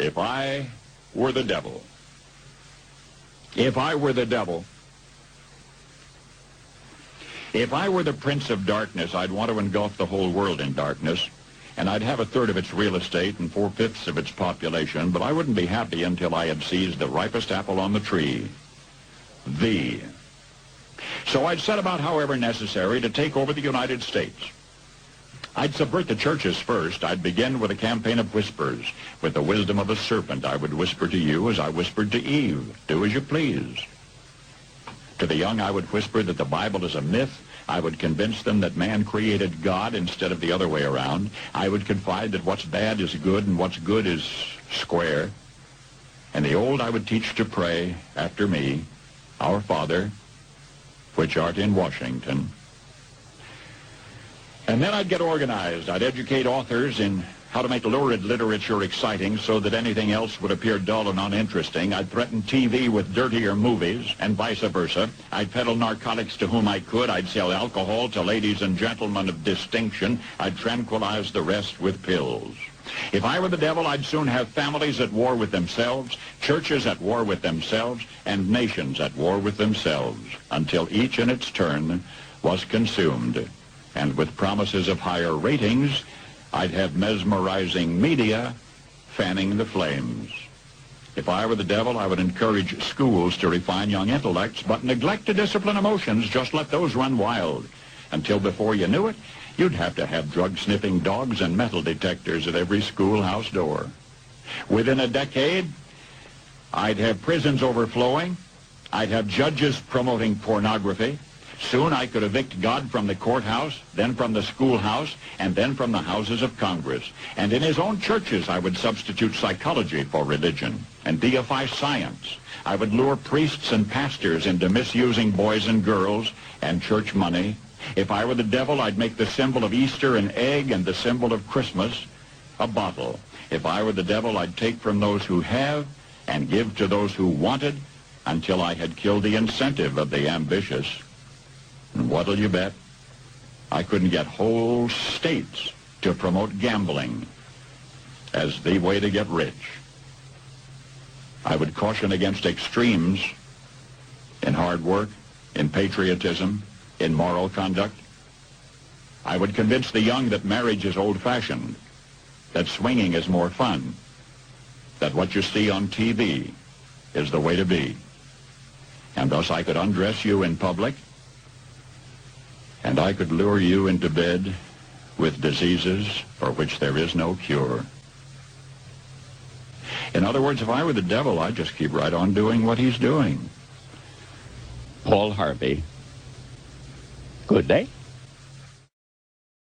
If I were the devil. If I were the devil. If I were the prince of darkness, I'd want to engulf the whole world in darkness, and I'd have a third of its real estate and 4/5 of its population, but I wouldn't be happy until I had seized the ripest apple on the tree. So I'd set about, however necessary, to take over the United States. I'd subvert the churches first. I'd begin with a campaign of whispers. With the wisdom of a serpent, I would whisper to you as I whispered to Eve, do as you please. To the young, I would whisper that the Bible is a myth. I would convince them that man created God instead of the other way around. I would confide that what's bad is good and what's good is square. And the old I would teach to pray after me, Our Father, which art in Washington. And then I'd get organized. I'd educate authors in how to make lurid literature exciting so that anything else would appear dull and uninteresting. I'd threaten TV with dirtier movies and vice versa. I'd peddle narcotics to whom I could. I'd sell alcohol to ladies and gentlemen of distinction. I'd tranquilize the rest with pills. If I were the devil, I'd soon have families at war with themselves, churches at war with themselves, and nations at war with themselves, until each in its turn was consumed. And with promises of higher ratings, I'd have mesmerizing media fanning the flames. If I were the devil, I would encourage schools to refine young intellects, but neglect to discipline emotions. Just let those run wild. Until before you knew it, you'd have to have drug-sniffing dogs and metal detectors at every schoolhouse door. Within a decade, I'd have prisons overflowing. I'd have judges promoting pornography. Soon I could evict God from the courthouse, then from the schoolhouse, and then from the houses of Congress. And in his own churches, I would substitute psychology for religion and deify science. I would lure priests and pastors into misusing boys and girls and church money. If I were the devil, I'd make the symbol of Easter an egg and the symbol of Christmas a bottle. If I were the devil, I'd take from those who have and give to those who wanted until I had killed the incentive of the ambitious. And what'll you bet? I couldn't get whole states to promote gambling as the way to get rich. I would caution against extremes in hard work, in patriotism, in moral conduct. I would convince the young that marriage is old-fashioned, that swinging is more fun, that what you see on TV is the way to be. And thus I could undress you in public, and I could lure you into bed with diseases for which there is no cure. In other words, if I were the devil, I'd just keep right on doing what he's doing. Paul Harvey. Good day.